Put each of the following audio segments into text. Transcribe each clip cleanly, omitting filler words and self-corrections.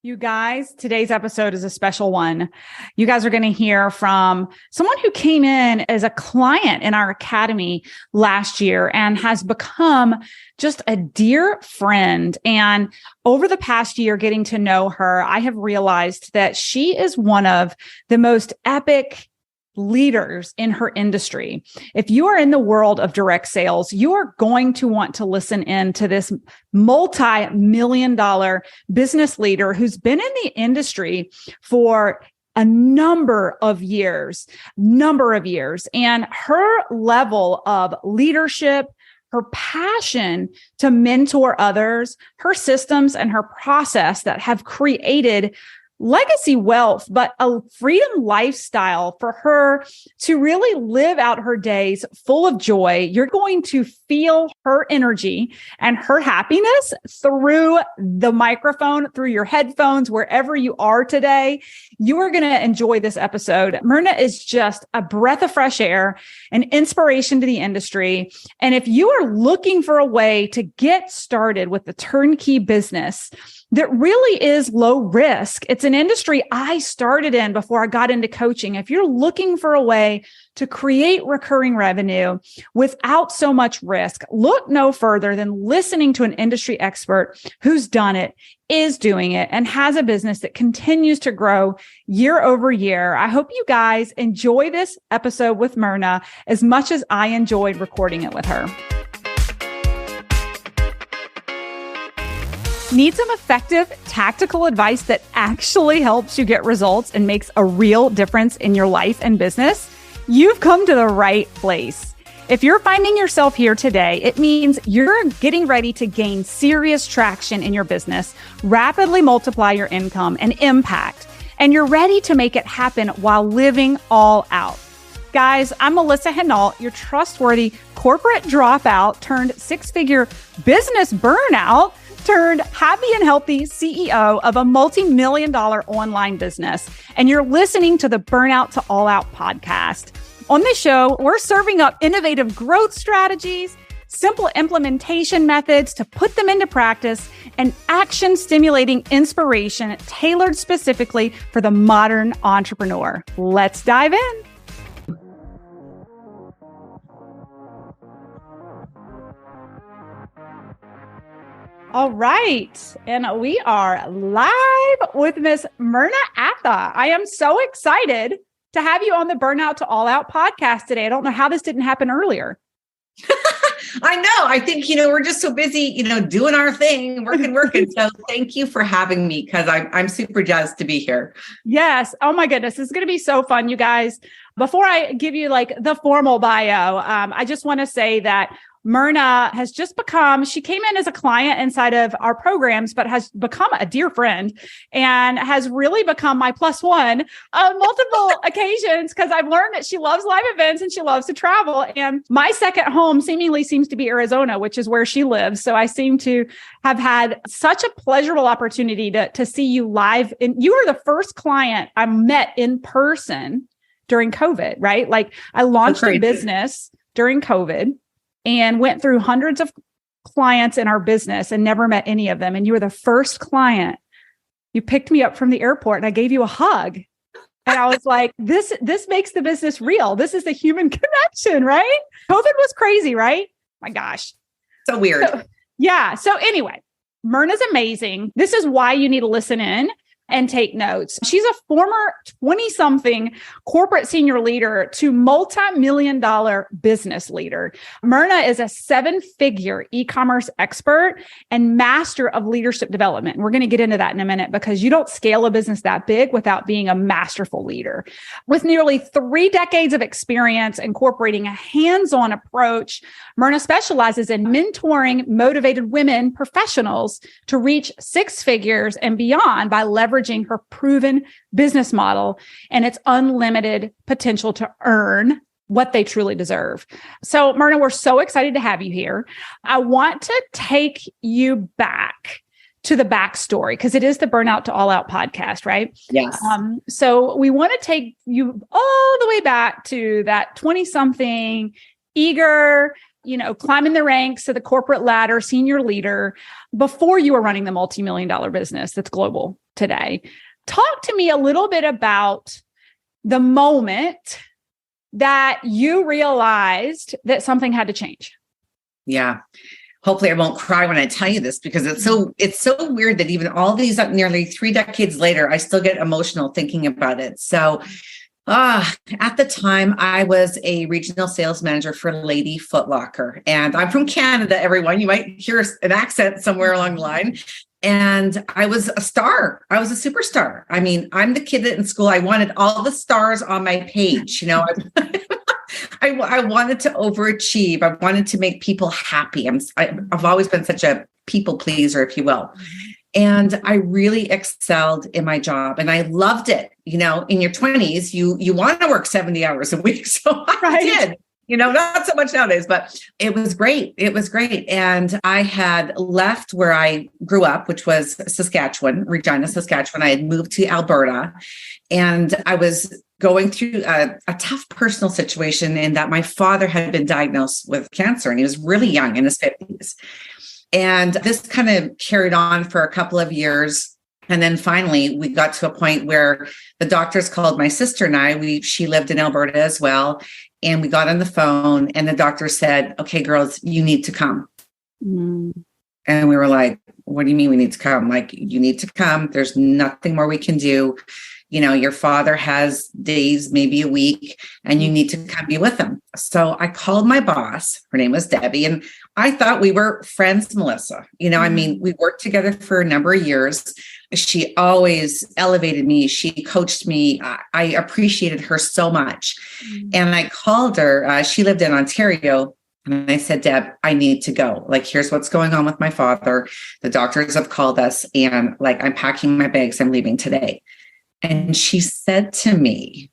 You guys, today's episode is a special one. You guys are going to hear from someone who came in as a client in our academy last year and has become just a dear friend. And over the past year, getting to know her, I have realized that she is one of the most epic leaders in her industry. If you are in the world of direct sales, you are going to want to listen in to this multi-million-dollar business leader who's been in the industry for a number of years. And her level of leadership, her passion to mentor others, her systems and her process that have created legacy wealth, but a freedom lifestyle for her to really live out her days full of joy. You're going to feel her energy and her happiness through the microphone, through your headphones, wherever you are today. You are going to enjoy this episode. Myrna is just a breath of fresh air, an inspiration to the industry. And if you are looking for a way to get started with the turnkey business that really is low risk, it's an industry I started in before I got into coaching. If you're looking for a way to create recurring revenue without so much risk, look no further than listening to an industry expert who's done it, is doing it, and has a business that continues to grow year over year. I hope you guys enjoy this episode with Myrna as much as I enjoyed recording it with her. Need some effective, tactical advice that actually helps you get results and makes a real difference in your life and business? You've come to the right place. If you're finding yourself here today, it means you're getting ready to gain serious traction in your business, rapidly multiply your income and impact, and you're ready to make it happen while living all out. Guys, I'm Melissa Hinault, your trustworthy corporate dropout turned six-figure business burnout turned happy and healthy CEO of a multi-million-dollar online business. And you're listening to the Burnout to All Out podcast. On this show, we're serving up innovative growth strategies, simple implementation methods to put them into practice, and action-stimulating inspiration tailored specifically for the modern entrepreneur. Let's dive in. All right. And we are live with Miss Myrna Atha. I am so excited to have you on the Burnout to All Out podcast today. I don't know how this didn't happen earlier. I know. I think, we're just so busy, doing our thing, working. So thank you for having me because I'm super jazzed to be here. Yes. Oh my goodness. This is going to be so fun, you guys. Before I give you the formal bio, I just want to say that Myrna has just she came in as a client inside of our programs, but has become a dear friend and has really become my plus one on multiple occasions because I've learned that she loves live events and she loves to travel. And my second home seemingly seems to be Arizona, which is where she lives. So I seem to have had such a pleasurable opportunity to see you live. And you are the first client I met in person during COVID, right? I launched a business during COVID and went through hundreds of clients in our business and never met any of them. And you were the first client. You picked me up from the airport and I gave you a hug. And I was like, this makes the business real. This is the human connection, right? COVID was crazy, right? My gosh. So weird. So anyway, Myrna's amazing. This is why you need to listen in and take notes. She's a former 20-something corporate senior leader to multi-million-dollar business leader. Myrna is a 7-figure e-commerce expert and master of leadership development. We're going to get into that in a minute because you don't scale a business that big without being a masterful leader. With nearly 3 decades of experience incorporating a hands-on approach, Myrna specializes in mentoring motivated women professionals to reach 6 figures and beyond by leveraging her proven business model and its unlimited potential to earn what they truly deserve. So, Myrna, we're so excited to have you here. I want to take you back to the backstory because it is the Burnout to All Out podcast, right? Yes. So we want to take you all the way back to that 20-something, eager, climbing the ranks of the corporate ladder, senior leader, before you were running the multi-million-dollar business that's global. today. Talk to me a little bit about the moment that you realized that something had to change. Yeah. Hopefully I won't cry when I tell you this, because it's so weird that even all these nearly 3 decades later, I still get emotional thinking about it. So at the time, I was a regional sales manager for Lady Foot Locker. And I'm from Canada, everyone. You might hear an accent somewhere along the line. And I was a star. I was a superstar. I mean, I'm the kid that in school, I wanted all the stars on my page. You know, I wanted to overachieve. I wanted to make people happy. I've always been such a people pleaser, if you will. And I really excelled in my job and I loved it. You know, in your 20s, you want to work 70 hours a week. So I did, you know, not so much nowadays, but it was great. It was great. And I had left where I grew up, which was Saskatchewan, Regina, Saskatchewan. I had moved to Alberta and I was going through a tough personal situation in that my father had been diagnosed with cancer and he was really young, in his 50s. And this kind of carried on for a couple of years. And then finally, we got to a point where the doctors called my sister and I, she lived in Alberta as well. And we got on the phone and the doctor said, okay, girls, you need to come. Mm. And we were like, what do you mean we need to come? Like, you need to come. There's nothing more we can do. You know, your father has days, maybe a week, and you need to come be with him. So I called my boss. Her name was Debbie. And I thought we were friends, Melissa. You know, I mean, we worked together for a number of years. She always elevated me. She coached me. I appreciated her so much. And I called her. She lived in Ontario. And I said, Deb, I need to go. Like, here's what's going on with my father. The doctors have called us and like, I'm packing my bags. I'm leaving today. And she said to me,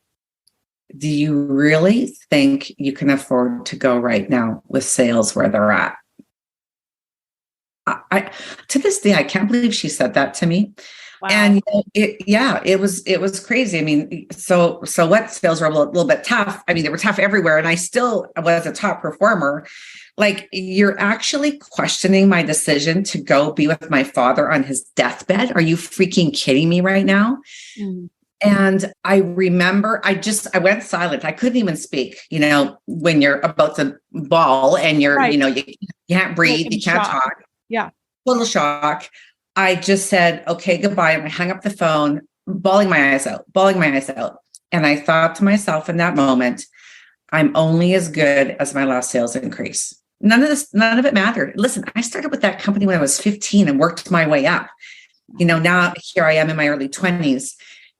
do you really think you can afford to go right now with sales where they're at? I to this day, I can't believe she said that to me. Wow. And it was crazy. I mean, so what, sales were a little bit tough. I mean, they were tough everywhere. And I still was a top performer. Like, you're actually questioning my decision to go be with my father on his deathbed. Are you freaking kidding me right now? Mm. And I remember I went silent. I couldn't even speak, you know, when you're about to bawl and you're, right. You know, you can't breathe, you can't talk. Yeah. Total shock. I just said, okay, goodbye. And I hung up the phone, bawling my eyes out. And I thought to myself in that moment, I'm only as good as my last sales increase. None of it mattered. Listen, I started with that company when I was 15 and worked my way up. You know, now here I am in my early 20s.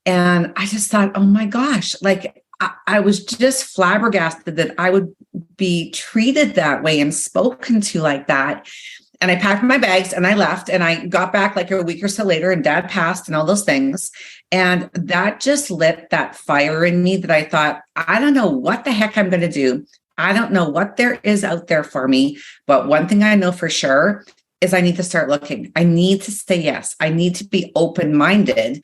And I just thought, oh my gosh, like I was just flabbergasted that I would be treated that way and spoken to like that. And I packed my bags and I left and I got back like a week or so later and dad passed and all those things. And that just lit that fire in me that I thought, I don't know what the heck I'm going to do. I don't know what there is out there for me. But one thing I know for sure is I need to start looking. I need to say yes. I need to be open-minded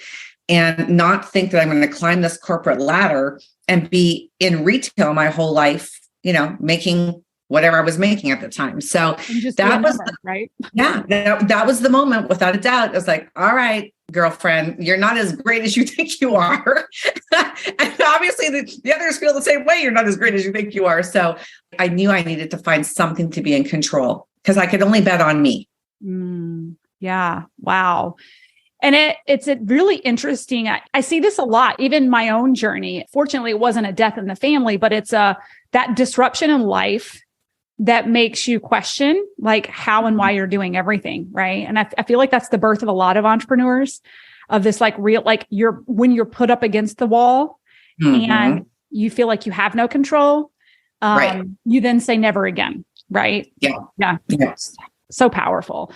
and not think that I'm going to climb this corporate ladder and be in retail my whole life, you know, making whatever I was making at the time. So that was right. Yeah, that was the moment without a doubt. It was like, all right, girlfriend, you're not as great as you think you are. And obviously the others feel the same way. You're not as great as you think you are. So I knew I needed to find something to be in control because I could only bet on me. Yeah. Wow. And it's really interesting. I see this a lot, even my own journey. Fortunately, it wasn't a death in the family, but it's that disruption in life that makes you question like how and why you're doing everything. Right. And I feel like that's the birth of a lot of entrepreneurs, of this like real, like when you're put up against the wall and you feel like you have no control, right. You then say never again. Right. Yeah. So powerful.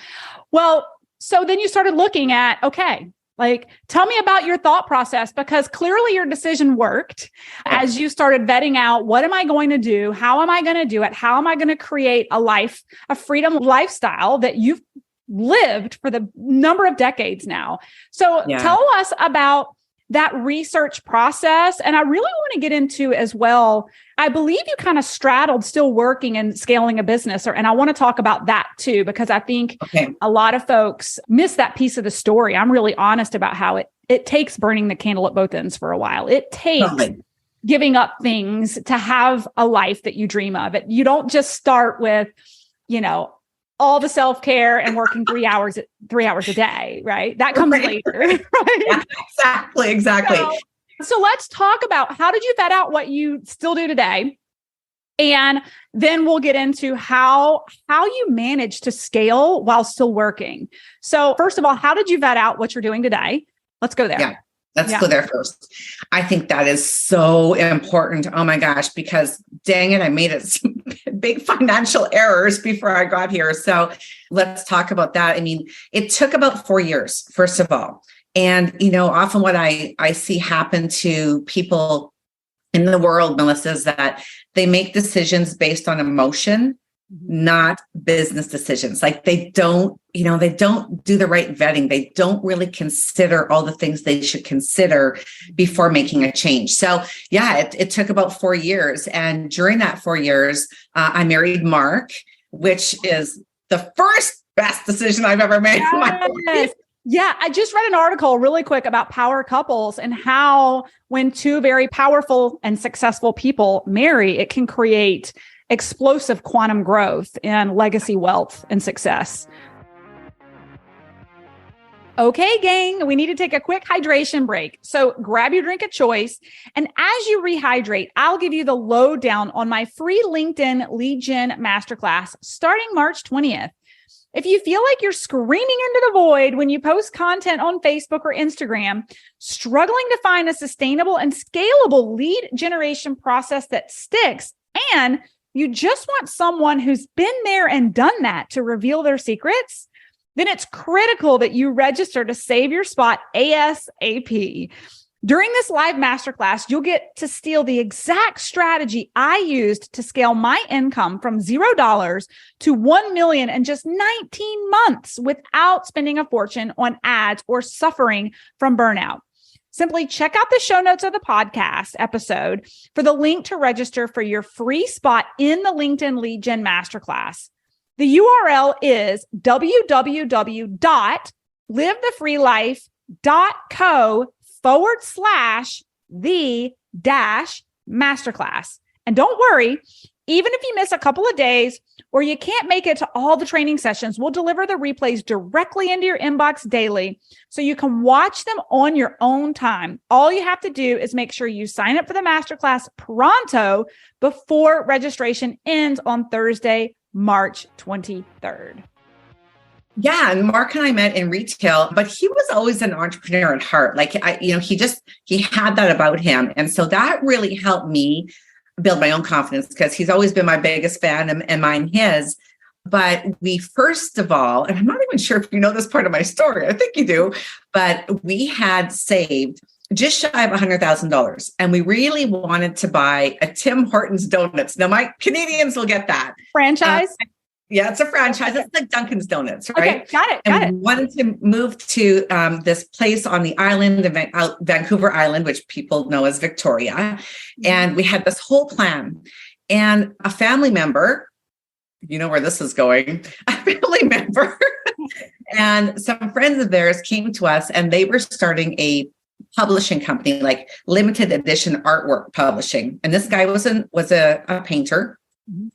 Well, so then you started looking at, okay, like, tell me about your thought process, because clearly your decision worked as you started vetting out, what am I going to do? How am I going to do it? How am I going to create a freedom lifestyle that you've lived for the number of decades now? So tell us about that research process. And I really want to get into as well, I believe you kind of straddled still working and scaling a business, and I want to talk about that too, because I think a lot of folks miss that piece of the story. I'm really honest about how it takes burning the candle at both ends for a while. It takes giving up things to have a life that you dream of. You don't just start with, all the self-care and working 3 hours a day, right? That comes later. Right? Yeah, exactly. So let's talk about, how did you vet out what you still do today? And then we'll get into how you manage to scale while still working. So first of all, how did you vet out what you're doing today? Let's go there. Yeah. Let's go there first. I think that is so important. Oh my gosh, because dang it, I made some big financial errors before I got here. So let's talk about that. I mean, it took about 4 years, first of all. And, often what I see happen to people in the world, Melissa, is that they make decisions based on emotion, not business decisions. Like they don't do the right vetting. They don't really consider all the things they should consider before making a change. So yeah, it took about 4 years. And during that 4 years, I married Mark, which is the first best decision I've ever made in my life. Yeah, I just read an article really quick about power couples and how when two very powerful and successful people marry, it can create explosive quantum growth and legacy wealth and success. Okay, gang, we need to take a quick hydration break. So grab your drink of choice. And as you rehydrate, I'll give you the lowdown on my free LinkedIn lead gen masterclass starting March 20th. If you feel like you're screaming into the void when you post content on Facebook or Instagram, struggling to find a sustainable and scalable lead generation process that sticks, and you just want someone who's been there and done that to reveal their secrets, then it's critical that you register to save your spot ASAP. During this live masterclass, you'll get to steal the exact strategy I used to scale my income from $0 to 1 million in just 19 months without spending a fortune on ads or suffering from burnout. Simply check out the show notes of the podcast episode for the link to register for your free spot in the LinkedIn Lead Gen Masterclass. The URL is www.livethefreelife.co/the-masterclass. And don't worry, even if you miss a couple of days or you can't make it to all the training sessions, we'll deliver the replays directly into your inbox daily so you can watch them on your own time. All you have to do is make sure you sign up for the masterclass pronto before registration ends on Thursday, March 23rd. Yeah. And Mark and I met in retail, but he was always an entrepreneur at heart. Like, he had that about him. And so that really helped me build my own confidence because he's always been my biggest fan and mine his. But we, first of all, and I'm not even sure if you know this part of my story, I think you do, but we had saved just shy of $100,000. And we really wanted to buy a Tim Hortons Donuts. Now, my Canadians will get that. Franchise? Yeah, it's a franchise. It's like Dunkin's Donuts, right? Okay, got it. We wanted to move to this place on the island of Vancouver Island, which people know as Victoria. And we had this whole plan. And a family member, you know where this is going, a family member and some friends of theirs came to us and they were starting a publishing company, like limited edition artwork publishing. And this guy was a painter,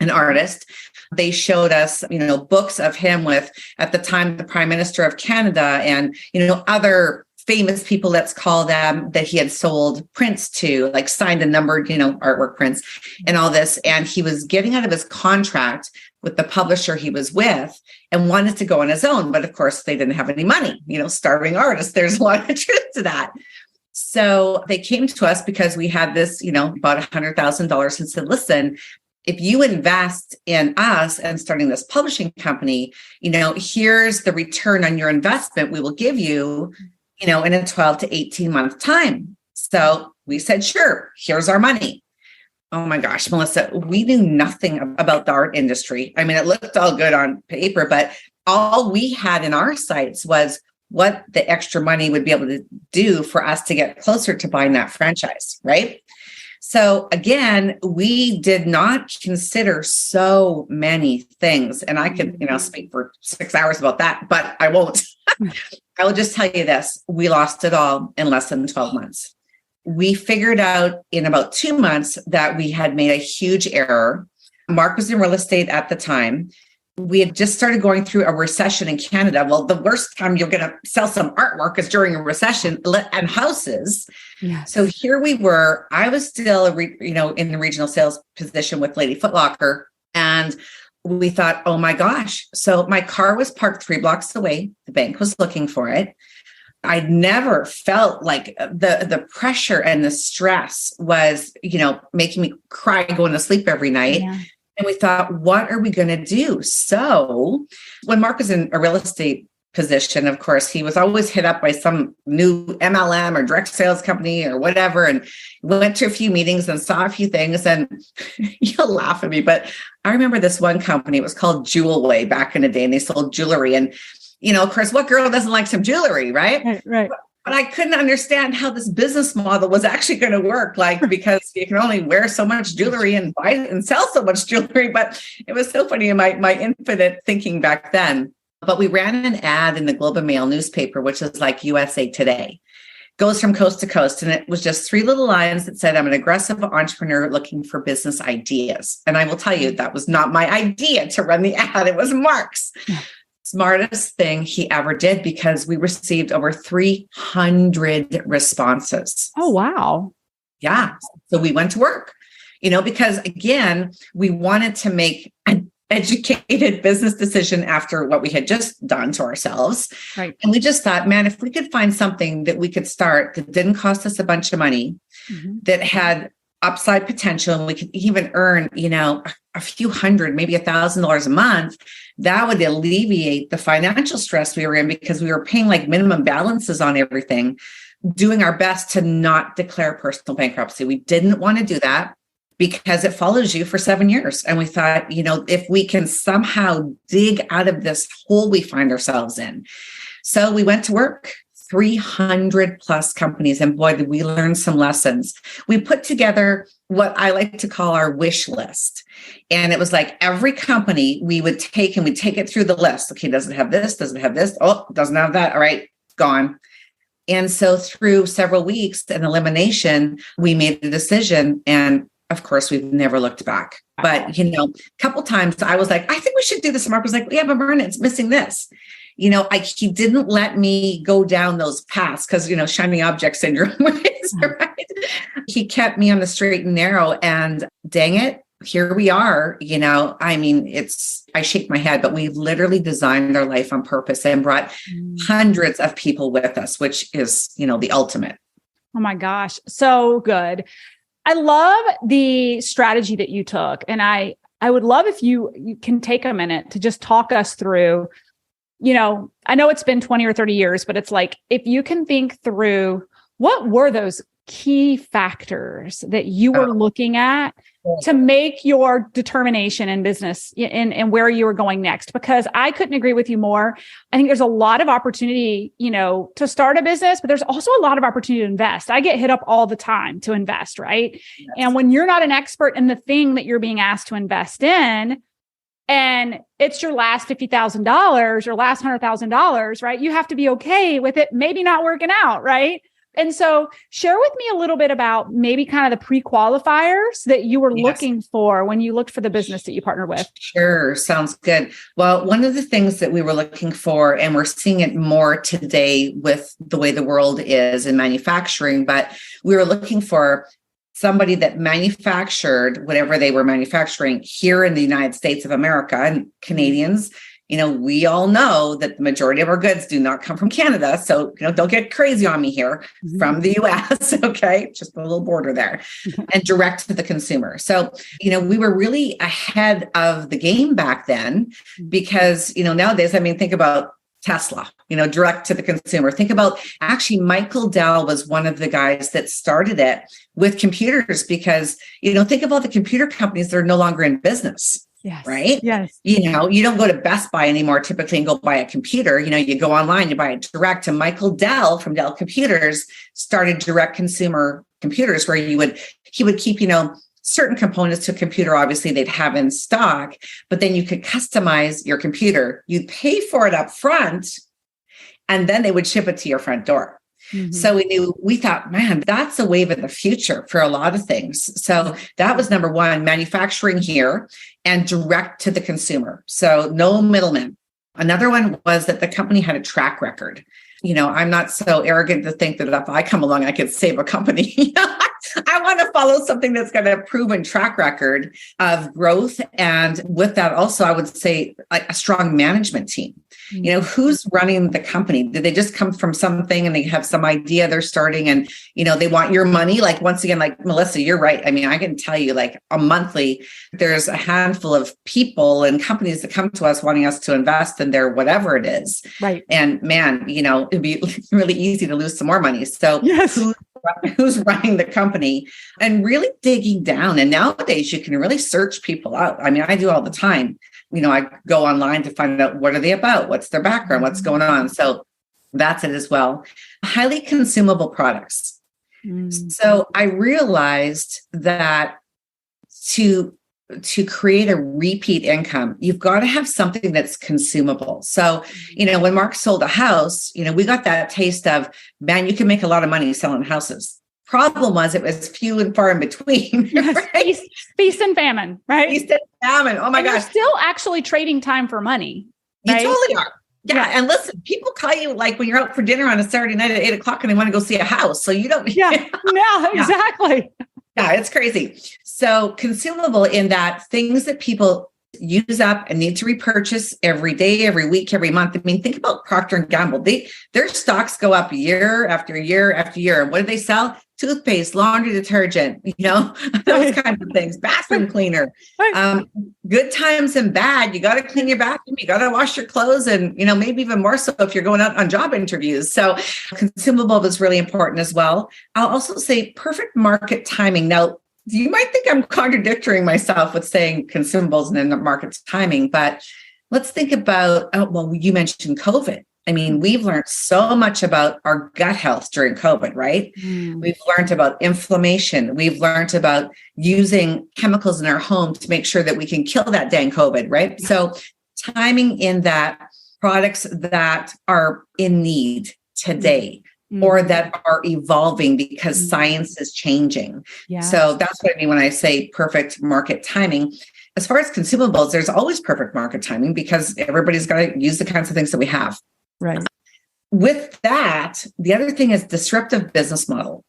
an artist. They showed us, books of him with, at the time, the Prime Minister of Canada and, other famous people, let's call them, that he had sold prints to, like signed and numbered, artwork prints and all this. And he was getting out of his contract with the publisher he was with and wanted to go on his own. But of course, they didn't have any money, starving artists. There's a lot of truth to that. So they came to us because we had this, about $100,000 and said, listen, if you invest in us and starting this publishing company, here's the return on your investment we will give you, in a 12 to 18 month time. So we said, sure, here's our money. Oh my gosh, Melissa, we knew nothing about the art industry. I mean, it looked all good on paper, but all we had in our sights was what the extra money would be able to do for us to get closer to buying that franchise, right? So again, we did not consider so many things. And I could, speak for 6 hours about that, but I won't. I will just tell you this. We lost it all in less than 12 months. We figured out in about 2 months that we had made a huge error. Mark was in real estate at the time. We had just started going through a recession in Canada. Well, the worst time you're going to sell some artwork is during a recession and houses. Yes. So here we were. I was still, in the regional sales position with Lady Foot Locker. And we thought, oh my gosh. So my car was parked 3 blocks away. The bank was looking for it. I'd never felt like the pressure and the stress was, making me cry going to sleep every night. Yeah. And we thought, what are we going to do? So when Mark was in a real estate position, of course, he was always hit up by some new MLM or direct sales company or whatever, and went to a few meetings and saw a few things. And you'll laugh at me, but I remember this one company, it was called Jewelway back in the day, and they sold jewelry. And, of course, what girl doesn't like some jewelry, right? Right. But I couldn't understand how this business model was actually going to work, because you can only wear so much jewelry and buy and sell so much jewelry. But it was so funny in my infinite thinking back then. But we ran an ad in the Globe and Mail newspaper, which is like USA Today. Goes from coast to coast. And it was just 3 little lines that said, I'm an aggressive entrepreneur looking for business ideas. And I will tell you, that was not my idea to run the ad. It was Mark's. Yeah. Smartest thing he ever did, because we received over 300 responses. Oh, wow. Yeah. So we went to work, because again, we wanted to make an educated business decision after what we had just done to ourselves. Right. And we just thought, man, if we could find something that we could start that didn't cost us a bunch of money, that had upside potential, and we could even earn, a few hundred, maybe $1,000 a month, that would alleviate the financial stress we were in, because we were paying like minimum balances on everything, doing our best to not declare personal bankruptcy. We didn't want to do that because it follows you for 7 years. And we thought, if we can somehow dig out of this hole we find ourselves in. So we went to work. 300 plus companies. And boy, did we learn some lessons. We put together what I like to call our wish list. And it was like every company we would take, and we'd take it through the list. Okay, does it have this? Does it have this? Oh, doesn't have that. All right, gone. And so through several weeks and elimination, we made a decision. And of course, we've never looked back. But, a couple times I was like, I think we should do this. And Mark was like, yeah, but Myrna, it's missing this. He didn't let me go down those paths because, shiny object syndrome, right? He kept me on the straight and narrow, and dang it, here we are. I shake my head, but we've literally designed our life on purpose and brought hundreds of people with us, which is, the ultimate. Oh my gosh. So good. I love the strategy that you took. And I would love if you can take a minute to just talk us through, I know it's been 20 or 30 years, but it's like, if you can think through, what were those key factors that you were looking at to make your determination in business and where you were going next? Because I couldn't agree with you more. I think there's a lot of opportunity, to start a business, but there's also a lot of opportunity to invest. I get hit up all the time to invest, right? Yes. And when you're not an expert in the thing that you're being asked to invest in, and it's your last $50,000 or last $100,000, right? You have to be okay with it maybe not working out, right? And so share with me a little bit about maybe kind of the pre-qualifiers that you were looking for when you looked for the business that you partnered with. Sure. Sounds good. Well, one of the things that we were looking for, and we're seeing it more today with the way the world is in manufacturing, but we were looking for somebody that manufactured whatever they were manufacturing here in the United States of America. And Canadians, we all know that the majority of our goods do not come from Canada. So, don't get crazy on me here, from the US. Okay. Just a little border there, and direct to the consumer. So, we were really ahead of the game back then, because, nowadays, think about Tesla, direct to the consumer. Think about, actually, Michael Dell was one of the guys that started it with computers, because, think of all the computer companies that are no longer in business. Yes. Right? Yes. You know, you don't go to Best Buy anymore typically and go buy a computer. You know, you go online, you buy it direct. And Michael Dell from Dell Computers started direct consumer computers where he would keep, you know, certain components to a computer, obviously they'd have in stock, but then you could customize your computer. You'd pay for it up front, and then they would ship it to your front door. Mm-hmm. So we thought, man, that's a wave of the future for a lot of things. So that was number one, manufacturing here and direct to the consumer. So no middlemen. Another one was that the company had a track record. You know, I'm not so arrogant to think that if I come along, I could save a company. I want to follow something that's got a proven track record of growth. And with that, also, I would say like a strong management team. You know, who's running the company? Did they just come from something and they have some idea they're starting and, you know, they want your money? Like, once again, like Melissa, you're right. I mean, I can tell you like a monthly, there's a handful of people and companies that come to us wanting us to invest in their whatever it is. Right. And man, you know, it'd be really easy to lose some more money. So yes. Who's running the company and really digging down. And nowadays you can really search people out. I mean, I do all the time. You know, I go online to find out what are they about? What's their background? What's going on? So that's it as well. Highly consumable products. So I realized that to create a repeat income, you've got to have something that's consumable. So, you know, when Mark sold a house, you know, we got that taste of, man, you can make a lot of money selling houses. Problem was it was few and far in between. Yes, right? Feast and famine, right? Feast and famine. Oh my gosh. You're still actually trading time for money. Right? You totally are. Yeah. And listen, people call you like when you're out for dinner on a Saturday night at 8:00 and they want to go see a house. So you don't. Yeah. No, exactly. Yeah, it's crazy. So consumable in that things that people use up and need to repurchase every day, every week, every month. I mean, think about Procter & Gamble. Their stocks go up year after year after year. And what do they sell? Toothpaste, laundry detergent, you know, those kinds of things, bathroom cleaner, good times and bad. You got to clean your bathroom. You got to wash your clothes and, you know, maybe even more so if you're going out on job interviews. So consumable is really important as well. I'll also say perfect market timing. Now, you might think I'm contradicting myself with saying consumables and then market timing, but let's think about, well, you mentioned COVID. I mean, we've learned so much about our gut health during COVID, right? We've learned about inflammation. We've learned about using chemicals in our home to make sure that we can kill that dang COVID, right? So timing in that products that are in need today or that are evolving because science is changing. Yeah. So that's what I mean when I say perfect market timing. As far as consumables, there's always perfect market timing because everybody's got to use the kinds of things that we have. Right. With that, the other thing is disruptive business model.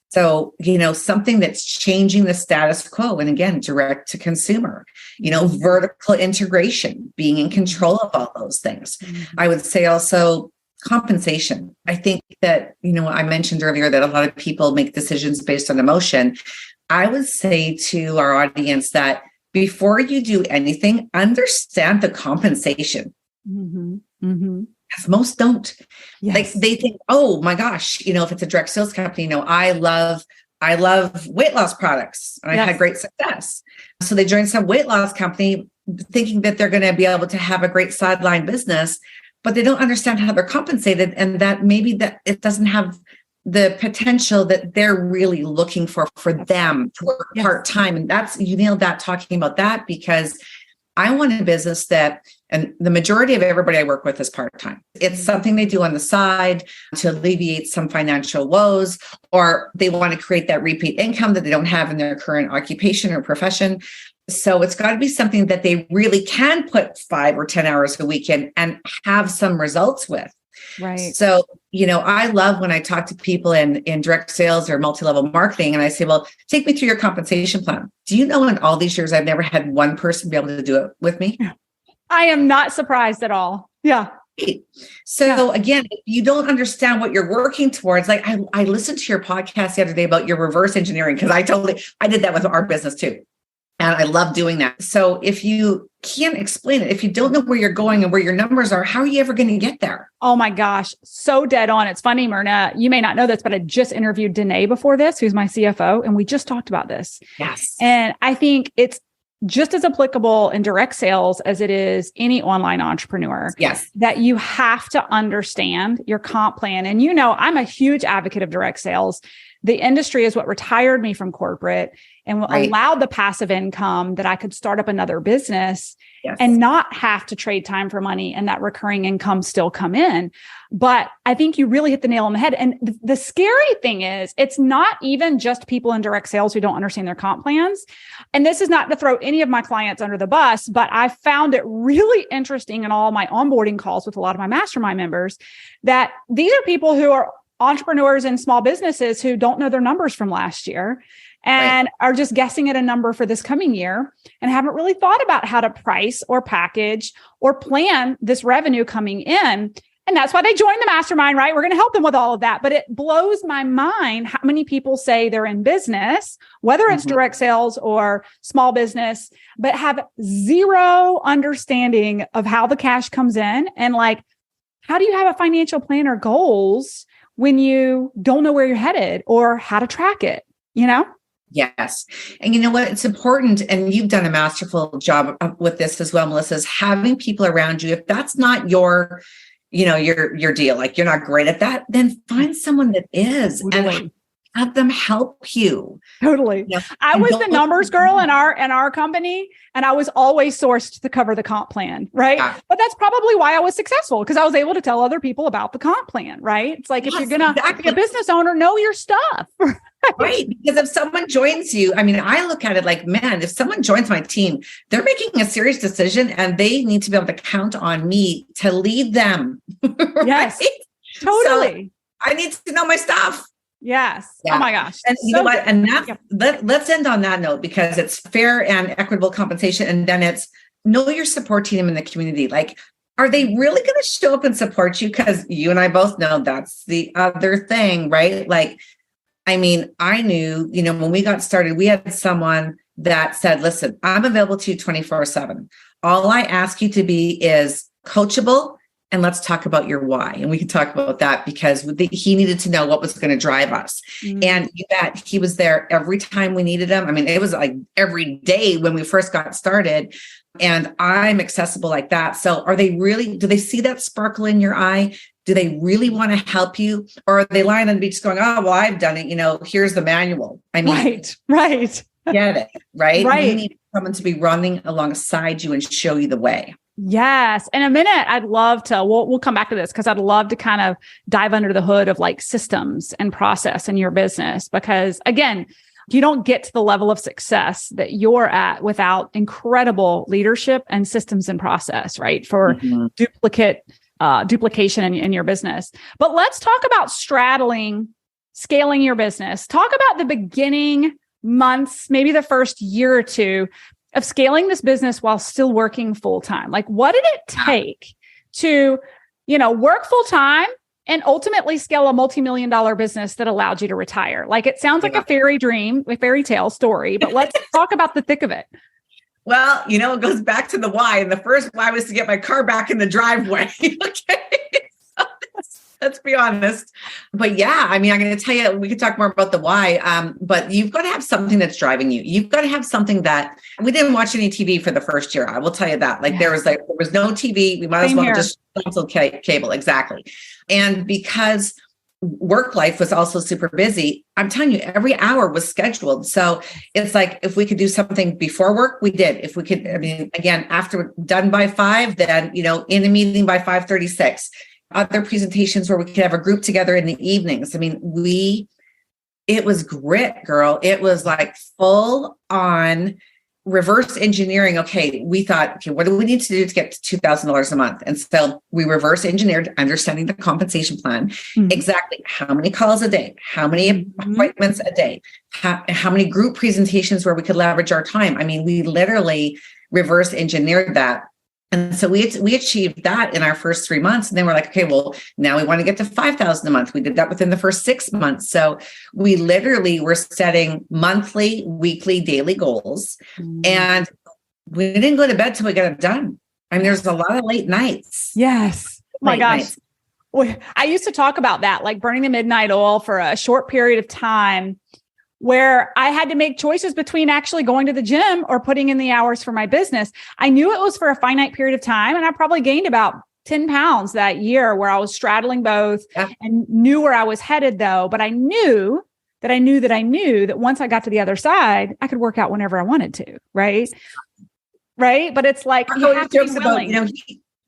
So, you know, something that's changing the status quo. And again, direct to consumer, you know, vertical integration, being in control of all those things. I would say also compensation. I think that, you know, I mentioned earlier that a lot of people make decisions based on emotion. I would say to our audience that before you do anything, understand the compensation. Because most don't. Yes. Like they think, oh my gosh, you know, if it's a direct sales company, you know, I love weight loss products and I've had great success. So they join some weight loss company thinking that they're going to be able to have a great sideline business, but they don't understand how they're compensated and that maybe that it doesn't have the potential that they're really looking for them to work part-time. And that's, you nailed that talking about that, because I want a business that, and the majority of everybody I work with is part-time. It's something they do on the side to alleviate some financial woes, or they want to create that repeat income that they don't have in their current occupation or profession. So it's got to be something that they really can put 5 or 10 hours a week in and have some results with. Right. So, you know, I love when I talk to people in direct sales or multi-level marketing, and I say, well, take me through your compensation plan. Do you know in all these years, I've never had one person be able to do it with me? I am not surprised at all. Yeah. So again, if you don't understand what you're working towards, like I listened to your podcast the other day about your reverse engineering, because I did that with our business too. And I love doing that. So if you can't explain it, if you don't know where you're going and where your numbers are, how are you ever going to get there? Oh my gosh. So dead on. It's funny, Myrna, you may not know this, but I just interviewed Danae before this, who's my CFO. And we just talked about this. Yes. And I think it's just as applicable in direct sales as it is any online entrepreneur. Yes. That you have to understand your comp plan. And I'm a huge advocate of direct sales. The industry is what retired me from corporate and allowed the passive income that I could start up another business and not have to trade time for money and that recurring income still come in. But I think you really hit the nail on the head. And the scary thing is, it's not even just people in direct sales who don't understand their comp plans. And this is not to throw any of my clients under the bus, but I found it really interesting in all my onboarding calls with a lot of my mastermind members that these are people who are entrepreneurs and small businesses who don't know their numbers from last year and are just guessing at a number for this coming year and haven't really thought about how to price or package or plan this revenue coming in. And that's why they joined the mastermind, right? We're going to help them with all of that. But it blows my mind how many people say they're in business, whether it's direct sales or small business, but have zero understanding of how the cash comes in. And how do you have a financial plan or goals when you don't know where you're headed or how to track it, Yes. And you know what? It's important. And you've done a masterful job with this as well, Melissa, is having people around you. If that's not your deal, you're not great at that, then find someone that is and have them help you. Totally. I was the numbers girl in our company, and I was always sourced to cover the comp plan, right? Yeah. But that's probably why I was successful, because I was able to tell other people about the comp plan, right? It's if you're going to be a business owner, know your stuff. Right. Because if someone joins you, I look at it man, if someone joins my team, they're making a serious decision and they need to be able to count on me to lead them. Right? Yes, totally. So I need to know my stuff. Yes. Yeah. Oh my gosh. And you know what? And let's end on that note, because it's fair and equitable compensation. And then it's know your support team in the community. Are they really going to show up and support you? Because you and I both know that's the other thing, right? I knew, when we got started, we had someone that said, listen, I'm available to you 24/7. All I ask you to be is coachable, and let's talk about your why. And we can talk about that because he needed to know what was going to drive us. Mm-hmm. And you bet he was there every time we needed him. It was every day when we first got started. And I'm accessible like that. So do they see that sparkle in your eye? Do they really want to help you? Or are they lying on the beach going, oh, well, I've done it. Here's the manual. Right. Get it, right? Right. You need someone to be running alongside you and show you the way. Yes. In a minute, I'd love to, we'll come back to this because I'd love to kind of dive under the hood of systems and process in your business. Because again, you don't get to the level of success that you're at without incredible leadership and systems and process, right? For duplication in your business. But let's talk about scaling your business. Talk about the beginning months, maybe the first year or two of scaling this business while still working full-time. What did it take to, work full-time and ultimately scale a multi-million-dollar business that allowed you to retire? It sounds like a fairy tale story, but let's talk about the thick of it. Well, it goes back to the why. And the first why was to get my car back in the driveway. Okay. Let's be honest. But yeah, I'm going to tell you, we could talk more about the why, but you've got to have something that's driving you. You've got to have something that we didn't watch any TV for the first year. I will tell you that. There was no TV. We might as well just cancel cable. Exactly. And because work life was also super busy, I'm telling you, every hour was scheduled. So it's if we could do something before work, we did. If we could, again, after done by 5, then, in a meeting by 5:36. Other presentations where we could have a group together in the evenings. It was grit, girl. It was full on reverse engineering. Okay, we thought, what do we need to do to get to $2,000 a month? And so we reverse engineered understanding the compensation plan. Mm-hmm. Exactly how many calls a day, how many appointments a day, how many group presentations where we could leverage our time. We literally reverse engineered that. And so we achieved that in our first 3 months. And then we're okay, well, now we want to get to 5,000 a month. We did that within the first 6 months. So we literally were setting monthly, weekly, daily goals. And we didn't go to bed till we got it done. There's a lot of late nights. Yes. Oh my gosh. I used to talk about that, burning the midnight oil for a short period of time where I had to make choices between actually going to the gym or putting in the hours for my business. I knew it was for a finite period of time. And I probably gained about 10 pounds that year where I was straddling both and knew where I was headed though. But I knew that once I got to the other side, I could work out whenever I wanted to. Right. But it's like, you have to be willing.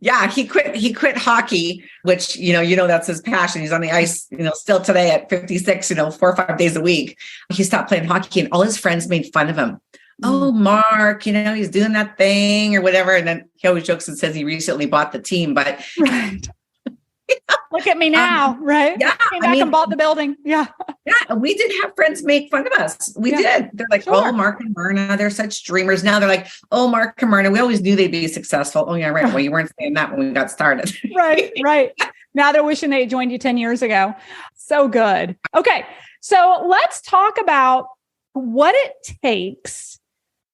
He quit hockey, which, that's his passion. He's on the ice, still today at 56, 4 or 5 days a week. He stopped playing hockey and all his friends made fun of him. Oh, Mark, he's doing that thing or whatever. And then he always jokes and says he recently bought the team, but right. Look at me now, right? Yeah. Came back and bought the building. Yeah. Yeah. We did have friends make fun of us. We did. They're like, oh, Mark and Myrna, they're such dreamers. Now they're like, oh, Mark and Myrna, we always knew they'd be successful. Oh, yeah, right. Well, you weren't saying that when we got started. Right. Now they're wishing they had joined you 10 years ago. So good. Okay. So let's talk about what it takes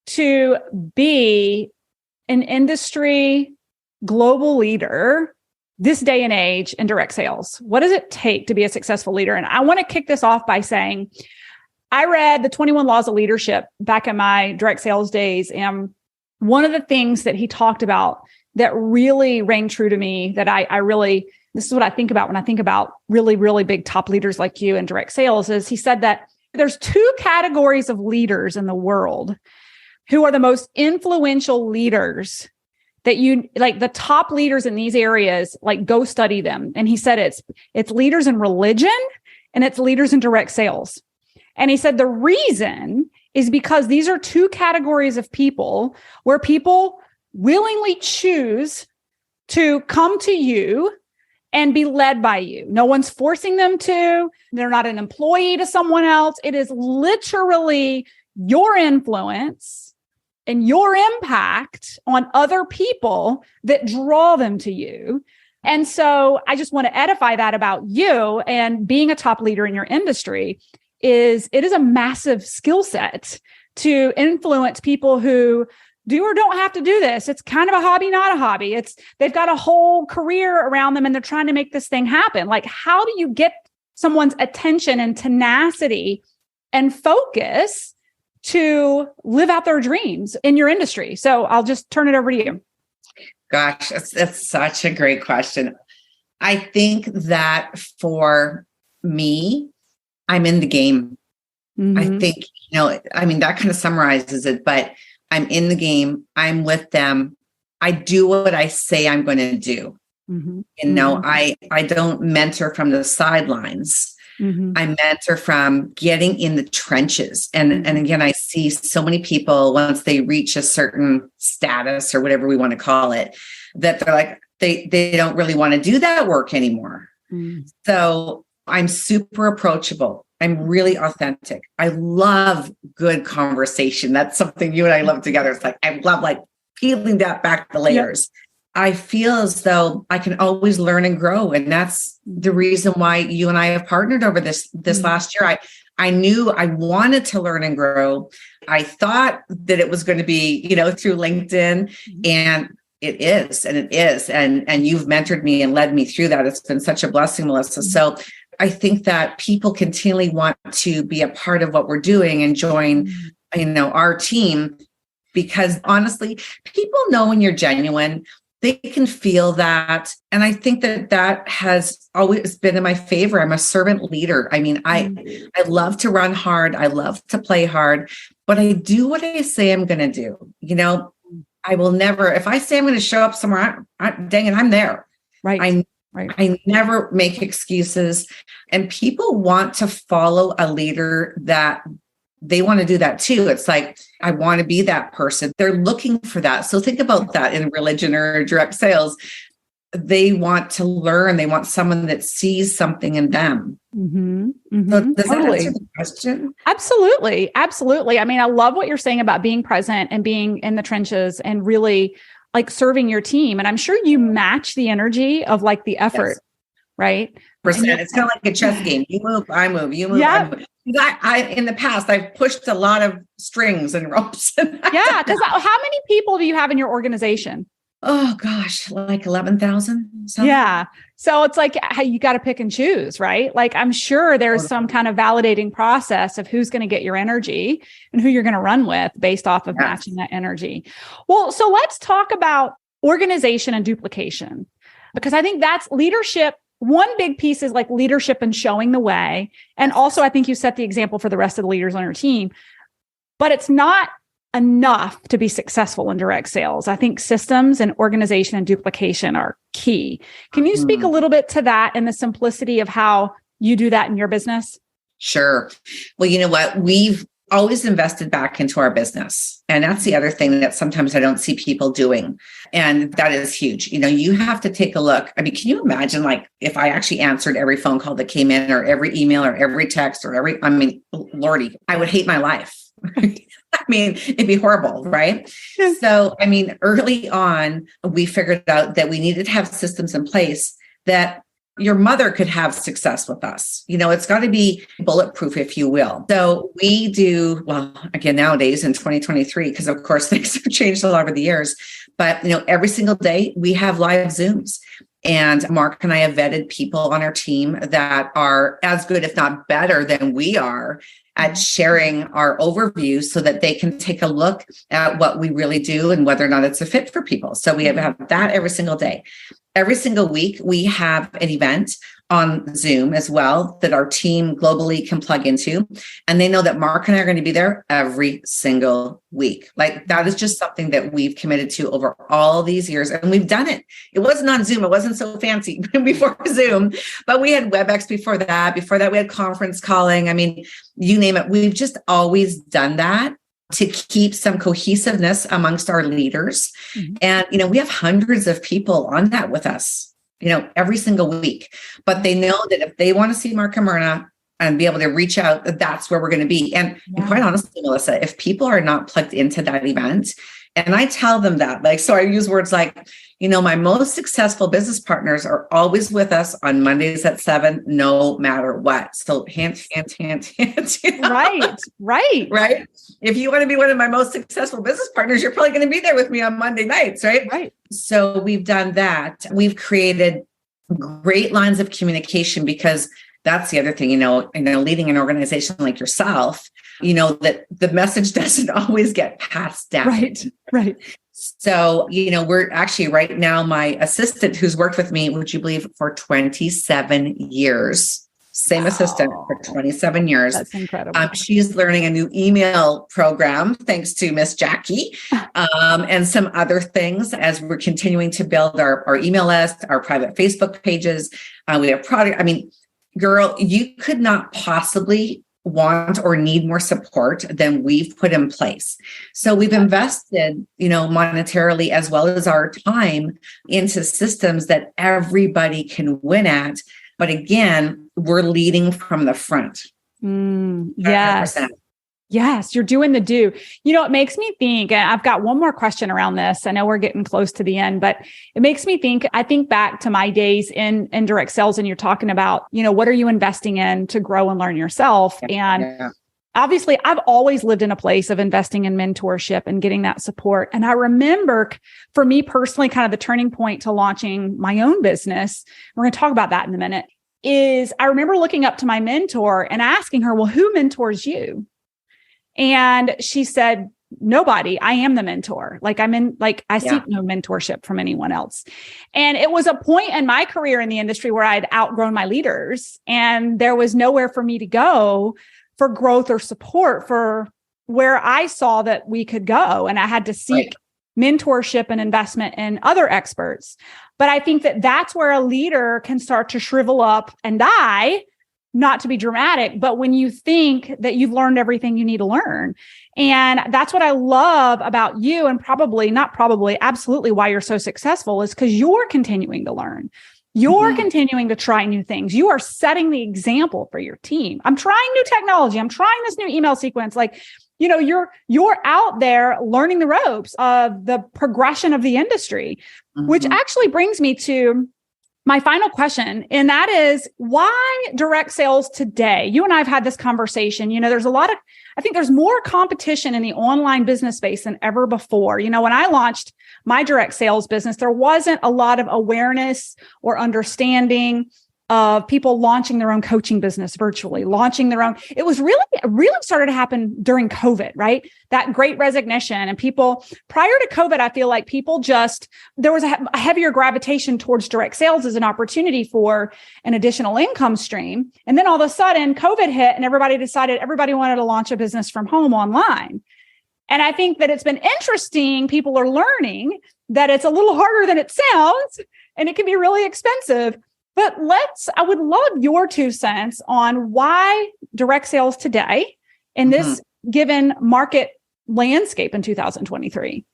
to be an industry global leader this day and age in direct sales. What does it take to be a successful leader? And I want to kick this off by saying, I read the 21 Laws of Leadership back in my direct sales days. And one of the things that he talked about that really rang true to me, that I really, this is what I think about when I think about really, really big top leaders like you in direct sales, is he said that there's 2 categories of leaders in the world who are the most influential leaders that you like. The top leaders in these areas, like, go study them. And he said it's leaders in religion and it's leaders in direct sales. And he said the reason is because these are 2 categories of people where people willingly choose to come to you and be led by you. No one's forcing them to. They're not an employee to someone else. It is literally your influence and your impact on other people that draw them to you. And so I just want to edify that about you. And being a top leader in your industry it is a massive skill set to influence people who do or don't have to do this. It's kind of a hobby, not a hobby. They've got a whole career around them and they're trying to make this thing happen. Like, how do you get someone's attention and tenacity and focus to live out their dreams in your industry? So I'll just turn it over to you. Gosh, that's such a great question. I think that for me, I'm in the game. Mm-hmm. I think, that kind of summarizes it, but I'm in the game. I'm with them. I do what I say I'm going to do. Mm-hmm. I don't mentor from the sidelines. Mm-hmm. I mentor from getting in the trenches. And again, I see so many people, once they reach a certain status or whatever we want to call it, that they're like, they don't really want to do that work anymore. Mm-hmm. So I'm super approachable. I'm really authentic. I love good conversation. That's something you and I love together. It's like, I love peeling that back the layers. Yep. I feel as though I can always learn and grow. And that's the reason why you and I have partnered over this last year. I knew I wanted to learn and grow. I thought that it was going to be, through LinkedIn, and it is. And you've mentored me and led me through that. It's been such a blessing, Melissa. So I think that people continually want to be a part of what we're doing and join, our team, because honestly, people know when you're genuine. They can feel that. And I think that has always been in my favor. I'm a servant leader. I mean, I love to run hard. I love to play hard, but I do what I say I'm going to do. I will never, if I say I'm going to show up somewhere, dang it, I'm there. Right. I never make excuses. And people want to follow a leader that they want to do that too. It's like, I want to be that person. They're looking for that. So think about that in religion or direct sales. They want to learn. They want someone that sees something in them. Mm-hmm. Mm-hmm. So does that answer the question? Absolutely. I mean, I love what you're saying about being present and being in the trenches and really serving your team. And I'm sure you match the energy of the effort, right? It's kind of like a chess game. You move, I move, you move, I move. I in the past, I've pushed a lot of strings and ropes. Yeah. Because how many people do you have in your organization? Oh gosh, like 11,000 something. Yeah. So it's like you got to pick and choose, right? Like I'm sure there's some kind of validating process of who's going to get your energy and who you're going to run with based off of matching that energy. Well, so let's talk about organization and duplication, because I think that's leadership. One big piece is like leadership and showing the way. And also I think you set the example for the rest of the leaders on your team, but it's not enough to be successful in direct sales. I think systems and organization and duplication are key. Can you speak a little bit to that and the simplicity of how you do that in your business? Sure. Well, you know what? We've always invested back into our business. And that's the other thing that sometimes I don't see people doing. And that is huge. You know, you have to take a look. I mean, can you imagine like if I actually answered every phone call that came in or every email or every text or Lordy, I would hate my life. I mean, it'd be horrible, right? So, I mean, early on, we figured out that we needed to have systems in place that your mother could have success with us. You know, it's got to be bulletproof, if you will. So we do, well, again, nowadays in 2023, because of course things have changed a lot over the years, but, you know, every single day we have live Zooms. And Mark and I have vetted people on our team that are as good, if not better than we are at sharing our overview so that they can take a look at what we really do and whether or not it's a fit for people. So we have that every single day. Every single week, we have an event on Zoom as well that our team globally can plug into. And they know that Mark and I are going to be there every single week. Like that is just something that we've committed to over all these years. And we've done it. It wasn't on Zoom. It wasn't so fancy before Zoom, but we had WebEx before that. Before that, we had conference calling. I mean, you name it. We've just always done that to keep some cohesiveness amongst our leaders. Mm-hmm. And, you know, we have hundreds of people on that with us, you know, every single week, but they know that if they want to see Mark and Myrna and be able to reach out, that's where we're going to be. And quite honestly, Melissa, if people are not plugged into that event, and I tell them that, like, so I use words like, you know, my most successful business partners are always with us on Mondays at 7, no matter what. So hint, hint, hint, hint. You know? Right. If you want to be one of my most successful business partners, you're probably going to be there with me on Monday nights, right? So we've done that. We've created great lines of communication because that's the other thing, you know, leading an organization like yourself, you know, that the message doesn't always get passed down. Right. So, you know, we're actually right now, my assistant who's worked with me, would you believe, for 27 years, same assistant for 27 years. That's incredible. She's learning a new email program, thanks to Miss Jackie, and some other things as we're continuing to build our email list, our private Facebook pages. We have product. I mean, girl, you could not possibly want or need more support than we've put in place. So we've invested, you know, monetarily as well as our time into systems that everybody can win at. But again, we're leading from the front. Yes. 100%. Yes, you're doing the do. You know, it makes me think, and I've got one more question around this. I know we're getting close to the end, but it makes me think, I think back to my days in direct sales, and you're talking about, you know, what are you investing in to grow and learn yourself? And obviously, I've always lived in a place of investing in mentorship and getting that support. And I remember, for me personally, kind of the turning point to launching my own business, we're going to talk about that in a minute, is I remember looking up to my mentor and asking her, well, who mentors you? And she said, nobody. I am the mentor. I seek no mentorship from anyone else. And it was a point in my career in the industry where I'd outgrown my leaders and there was nowhere for me to go for growth or support for where I saw that we could go. And I had to seek mentorship and investment in other experts. But I think that that's where a leader can start to shrivel up and die. Not to be dramatic, but when you think that you've learned everything you need to learn. And that's what I love about you, and absolutely why you're so successful is because you're continuing to learn. You're continuing to try new things. You are setting the example for your team. I'm trying new technology. I'm trying this new email sequence. Like, you know, you're out there learning the ropes of the progression of the industry, which actually brings me to my final question, and that is, why direct sales today? You and I have had this conversation. I think there's more competition in the online business space than ever before. When I launched my direct sales business, there wasn't a lot of awareness or understanding of people launching their own coaching business virtually, launching their own. It really started to happen during COVID, right? That great resignation, and people prior to COVID, I feel like there was a heavier gravitation towards direct sales as an opportunity for an additional income stream. And then all of a sudden COVID hit and everybody decided everybody wanted to launch a business from home online. And I think that it's been interesting. People are learning that it's a little harder than it sounds and it can be really expensive. But I would love your 2 cents on why direct sales today in this given market landscape in 2023.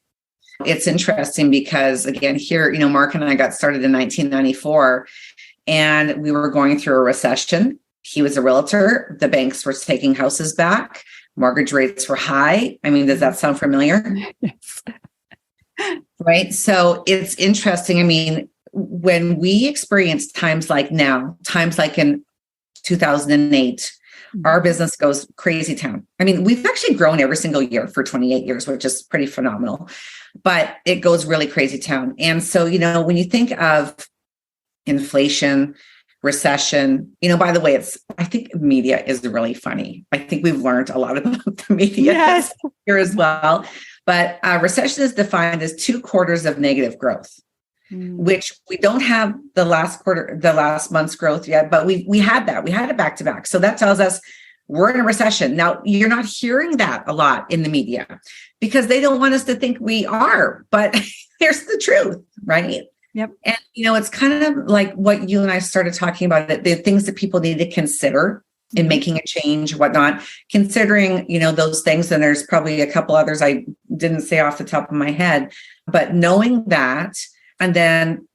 It's interesting because, again, here, Mark and I got started in 1994 and we were going through a recession. He was a realtor. The banks were taking houses back. Mortgage rates were high. I mean, does that sound familiar? Yes. Right. So it's interesting. I mean, when we experience times like now, times like in 2008, our business goes crazy town. I mean, we've actually grown every single year for 28 years, which is pretty phenomenal, but it goes really crazy town. And so, when you think of inflation, recession, by the way, I think media is really funny. I think we've learned a lot about the media here as well. But recession is defined as 2 quarters of negative growth, which we don't have the last month's growth yet, but we had that. We had it back to back. So that tells us we're in a recession. Now, you're not hearing that a lot in the media because they don't want us to think we are, but here's the truth, right? Yep. And, it's kind of like what you and I started talking about, the things that people need to consider in making a change, whatnot, considering, those things. And there's probably a couple others I didn't say off the top of my head, but knowing that, and then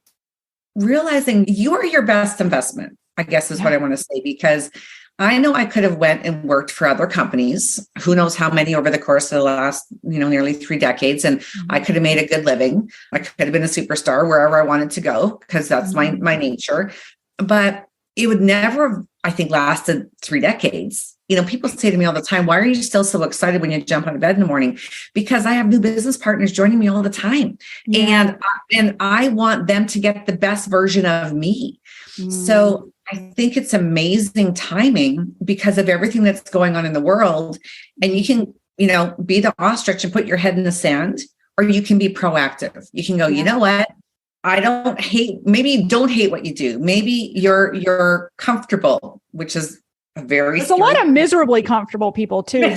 realizing you are your best investment, I guess is what I want to say, because I know I could have went and worked for other companies, who knows how many over the course of the last, nearly 3 decades. And I could have made a good living. I could have been a superstar wherever I wanted to go, because that's my nature. But it would never have, I think, lasted 3 decades. People say to me all the time, why are you still so excited when you jump out of bed in the morning? Because I have new business partners joining me all the time. Yeah. And I want them to get the best version of me. So I think it's amazing timing because of everything that's going on in the world. And you can, be the ostrich and put your head in the sand, or you can be proactive. You can go, you know what? Maybe you don't hate what you do. Maybe you're comfortable, which is there's a lot of miserably comfortable people too,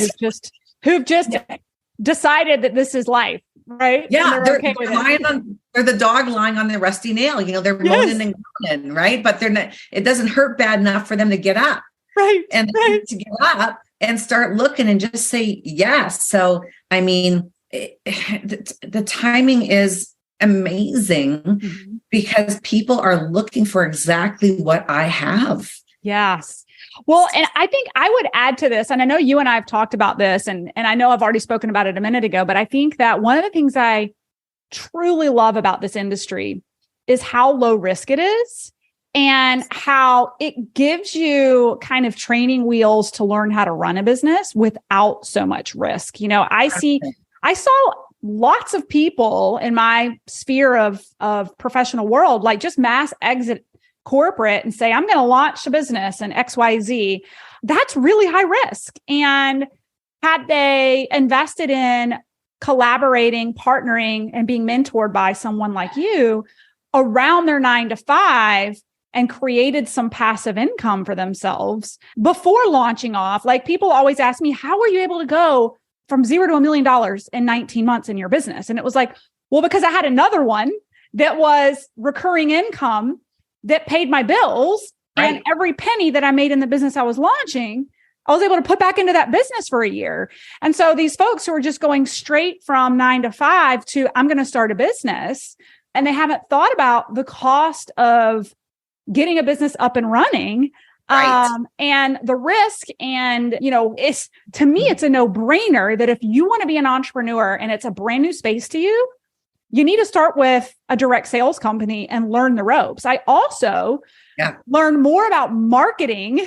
who've just decided that this is life, right? Yeah, they're okay with they're the dog lying on the rusty nail. They're moaning and groaning, right? But they're not. It doesn't hurt bad enough for them to get up, right? And to get up and start looking and just say yes. So, I mean, the timing is amazing because people are looking for exactly what I have. Yes. Well, and I think I would add to this, and I know you and I have talked about this, and I know I've already spoken about it a minute ago, but I think that one of the things I truly love about this industry is how low risk it is and how it gives you kind of training wheels to learn how to run a business without so much risk. I saw lots of people in my sphere of professional world, like just mass exit corporate and say, I'm going to launch a business in XYZ. That's really high risk. And had they invested in collaborating, partnering, and being mentored by someone like you around their 9 to 5 and created some passive income for themselves before launching off, like people always ask me, how were you able to go from $0 to $1 million in 19 months in your business? And it was like, well, because I had another one that was recurring income that paid my bills, and every penny that I made in the business I was launching, I was able to put back into that business for a year. And so these folks who are just going straight from 9 to 5 to I'm going to start a business, and they haven't thought about the cost of getting a business up and running, and the risk. And, it's, to me, it's a no-brainer that if you want to be an entrepreneur and it's a brand new space to you, you need to start with a direct sales company and learn the ropes. I also learned more about marketing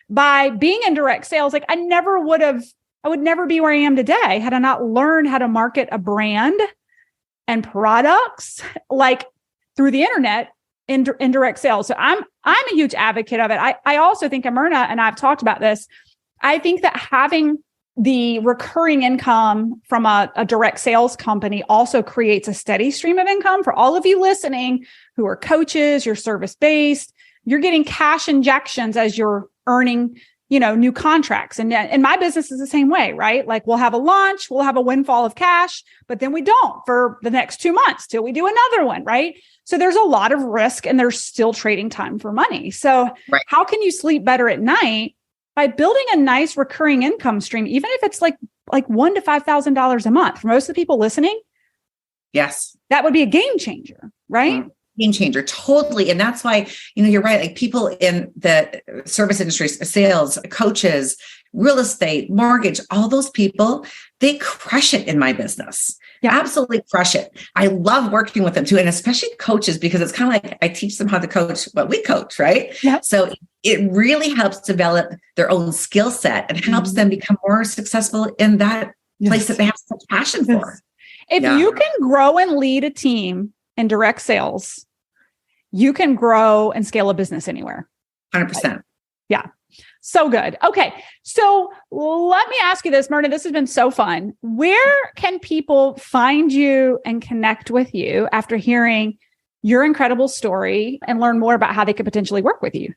by being in direct sales. Like I would never be where I am today had I not learned how to market a brand and products like through the internet in direct sales. So I'm a huge advocate of it. I also think, Myrna, and I've talked about this, I think that having the recurring income from a direct sales company also creates a steady stream of income for all of you listening who are coaches, you're service-based, you're getting cash injections as you're earning, new contracts. And my business is the same way, right? Like we'll have a launch, we'll have a windfall of cash, but then we don't for the next 2 months till we do another one, right? So there's a lot of risk and there's still trading time for money. So how can you sleep better at night? By building a nice recurring income stream, even if it's like $1,000 to $5,000 a month. For most of the people listening, yes, that would be a game changer, right? Game changer, totally. And that's why, you're right. Like people in the service industries, sales, coaches, real estate, mortgage, all those people, they crush it in my business. Yeah, absolutely crush it. I love working with them too. And especially coaches, because it's kind of like I teach them how to coach what we coach, right? Yeah. So it really helps develop their own skill set and helps them become more successful in that place that they have such passion for. If you can grow and lead a team in direct sales, you can grow and scale a business anywhere. 100%. Yeah. So good. Okay. So let me ask you this, Myrna, this has been so fun. Where can people find you and connect with you after hearing your incredible story and learn more about how they could potentially work with you?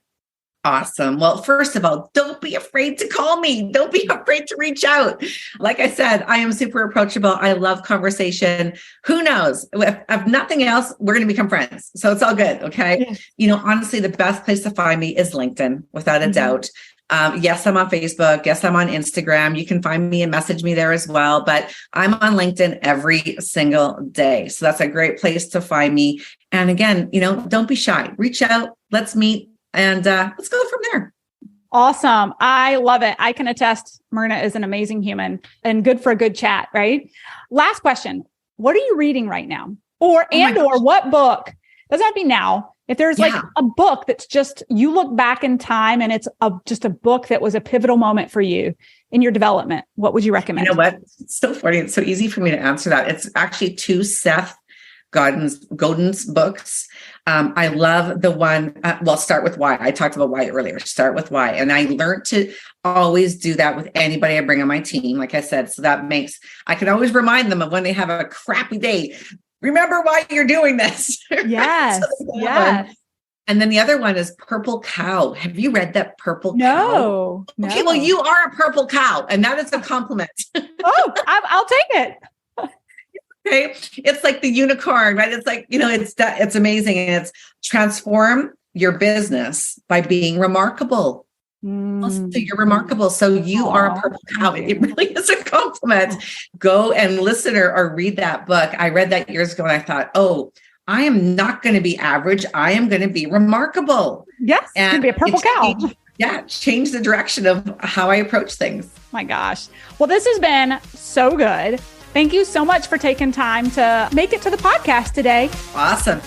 Awesome. Well, first of all, don't be afraid to call me. Don't be afraid to reach out. Like I said, I am super approachable. I love conversation. Who knows? If nothing else, we're going to become friends. So it's all good. Okay. Yes. Honestly, the best place to find me is LinkedIn, without a doubt. Yes, I'm on Facebook. Yes, I'm on Instagram. You can find me and message me there as well. But I'm on LinkedIn every single day. So that's a great place to find me. And again, don't be shy. Reach out. Let's meet. And let's go from there. Awesome. I love it. I can attest Myrna is an amazing human and good for a good chat, right? Last question. What are you reading right now? Or what book? Doesn't have to be now. If there's like a book that's just, you look back in time and it's just a book that was a pivotal moment for you in your development, what would you recommend? You know what? It's so funny. It's so easy for me to answer that. It's actually 2 Seth Godin's books. I love the one, Start With Why. I talked about why earlier, Start With Why. And I learned to always do that with anybody I bring on my team, like I said. So that makes, I can always remind them of when they have a crappy day. Remember why you're doing this. Yes. Yes. And then the other one is Purple Cow. Have you read that Purple Cow? No. Okay, well, you are a purple cow, and that is a compliment. I'll take it. Okay. It's like the unicorn, right? It's like, it's amazing. And it's transform your business by being remarkable. So you're remarkable. So you are a purple cow. It really is a compliment. Go and listen or read that book. I read that years ago and I thought, I am not going to be average. I am going to be remarkable. Yes. And it's going to be a purple cow. Change the direction of how I approach things. My gosh. Well, this has been so good. Thank you so much for taking time to make it to the podcast today. Awesome.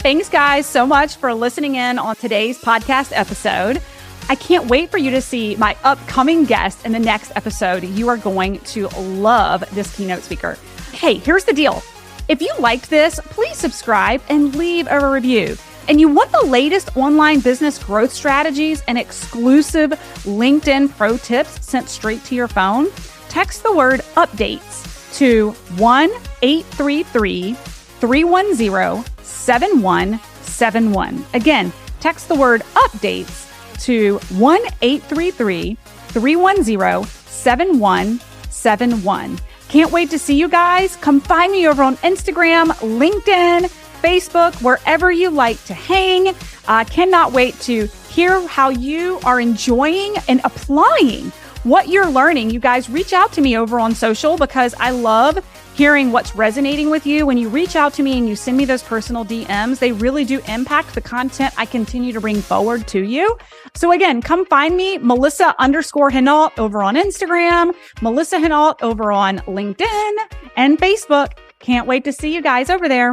Thanks, guys, so much for listening in on today's podcast episode. I can't wait for you to see my upcoming guest in the next episode. You are going to love this keynote speaker. Hey, here's the deal. If you liked this, please subscribe and leave a review. And you want the latest online business growth strategies and exclusive LinkedIn pro tips sent straight to your phone? Text the word updates to 1-833-310-7171. Again, text the word updates to 1-833-310-7171. Can't wait to see you guys. Come find me over on Instagram, LinkedIn, Facebook, wherever you like to hang. Cannot wait to hear how you are enjoying and applying what you're learning. You guys reach out to me over on social because I love hearing what's resonating with you. When you reach out to me and you send me those personal DMs, they really do impact the content I continue to bring forward to you. So again, come find me, Melissa_Hinault over on Instagram, Melissa Hinault over on LinkedIn and Facebook. Can't wait to see you guys over there.